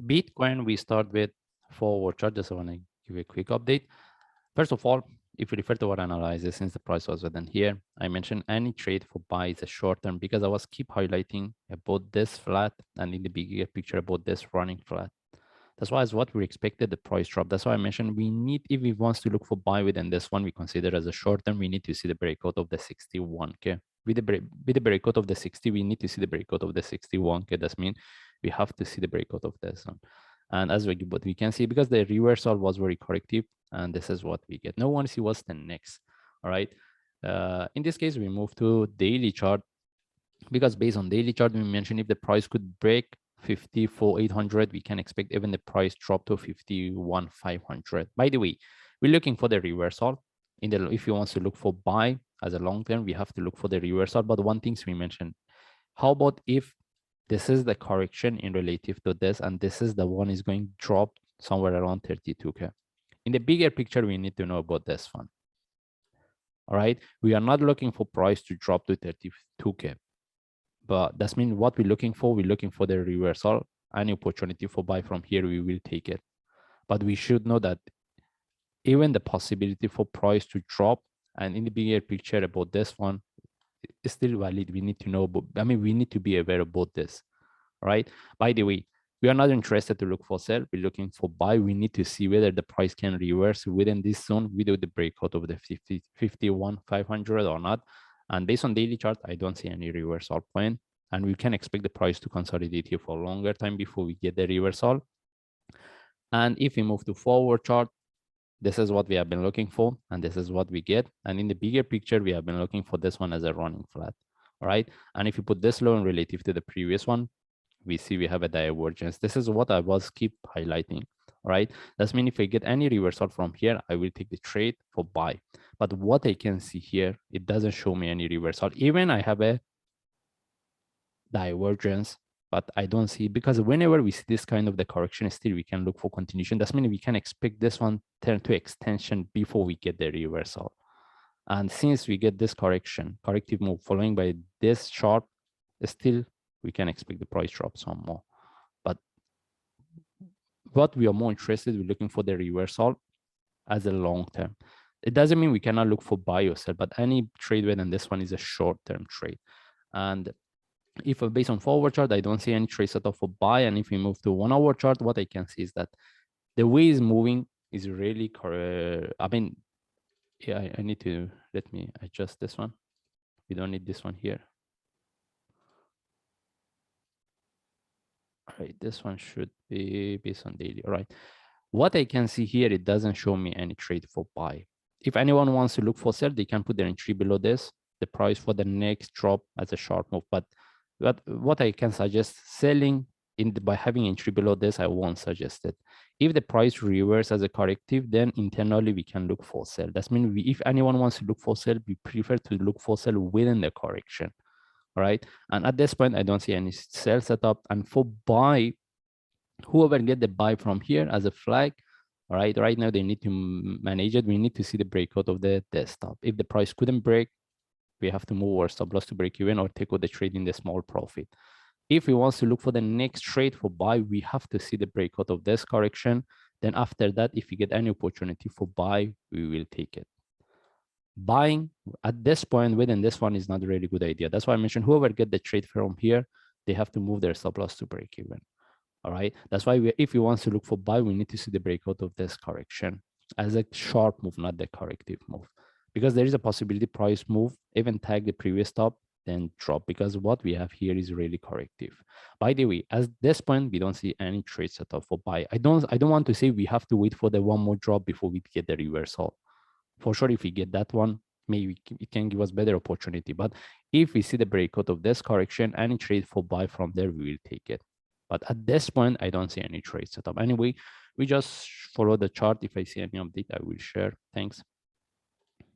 Bitcoin, we start with forward chart. Just want to give you a quick update. First of all, if we refer to our analysis, since the price was within here, I mentioned any trade for buy is a short term because I was keep highlighting about this flat and in the bigger picture about this running flat. That's why it's what we expected the price drop. That's why I mentioned we need, if we wants to look for buy within this one, we consider as a short term, we need to see the breakout of the 61. Okay. With the breakout of the 60, we need to see the breakout of the 61. Okay. That means we have to see the breakout of this one. And as what we can see, because the reversal was very corrective, and this is what we get. No one see what's the next. All right. In this case, we move to daily chart because based on daily chart, we mentioned if the price could break 54,800, we can expect even the price drop to 51,500. By the way, we're looking for the reversal. If you want to look for buy as a long term, we have to look for the reversal. But one thing we mentioned, how about if this is the correction in relative to this, and this is the one is going to drop somewhere around 32K. In the bigger picture, we need to know about this one. All right, we are not looking for price to drop to 32K. But that's mean what we're looking for the reversal. Any opportunity for buy from here, we will take it. But we should know that even the possibility for price to drop, and in the bigger picture about this one, is still valid. We need to know, we need to be aware about this, right? By the way, we are not interested to look for sell. We're looking for buy. We need to see whether the price can reverse within this zone without the breakout of the 51,500 or not. And based on daily chart, I don't see any reversal point. And we can expect the price to consolidate here for a longer time before we get the reversal. And if we move to forward chart, this is what we have been looking for, and this is what we get. And in the bigger picture, we have been looking for this one as a running flat. All right. And if you put this low in relative to the previous one, we see we have a divergence. This is what I was keep highlighting. All right. That's mean if I get any reversal from here, I will take the trade for buy. But what I can see here, it doesn't show me any reversal. Even I have a divergence, but I don't see, because whenever we see this kind of the correction, still we can look for continuation. That's mean we can expect this one turn to extension before we get the reversal. And since we get this corrective move following by this chart, still we can expect the price drop some more. But what we are more interested, we're looking for the reversal as a long term. It doesn't mean we cannot look for buy or sell, but any trade within this one is a short-term trade. And if based on forward chart, I don't see any trade setup for buy. And if we move to 1 hour chart, what I can see is that the way it's moving is really correct. Yeah, I need to, let me adjust this one. We don't need this one here. All right, this one should be based on daily. All right. What I can see here, it doesn't show me any trade for buy. If anyone wants to look for sell, they can put their entry below this, the price for the next drop as a sharp move. But what I can suggest, selling by having entry below this, I won't suggest it. If the price reverse as a corrective, then internally we can look for sell. That means if anyone wants to look for sell, we prefer to look for sell within the correction. All right. And at this point, I don't see any sell setup. And for buy, whoever get the buy from here as a flag, all right now they need to manage it. We need to see the breakout of the desktop. If the price couldn't break, we have to move our stop loss to break even or take out the trade in the small profit. If we want to look for the next trade for buy, we have to see the breakout of this correction. Then after that, if we get any opportunity for buy, we will take it. Buying at this point within this one is not a really good idea. That's why I mentioned whoever get the trade from here, they have to move their stop loss to break even. All right. That's why if we want to look for buy, we need to see the breakout of this correction as a sharp move, not the corrective move, because there is a possibility price move, even tag the previous top, then drop, because what we have here is really corrective. By the way, at this point, we don't see any trade setup for buy. I don't want to say we have to wait for the one more drop before we get the reversal. For sure, if we get that one, maybe it can give us better opportunity. But if we see the breakout of this correction, any trade for buy from there, we will take it. But at this point, I don't see any trade setup. Anyway, we just follow the chart. If I see any update, I will share. Thanks.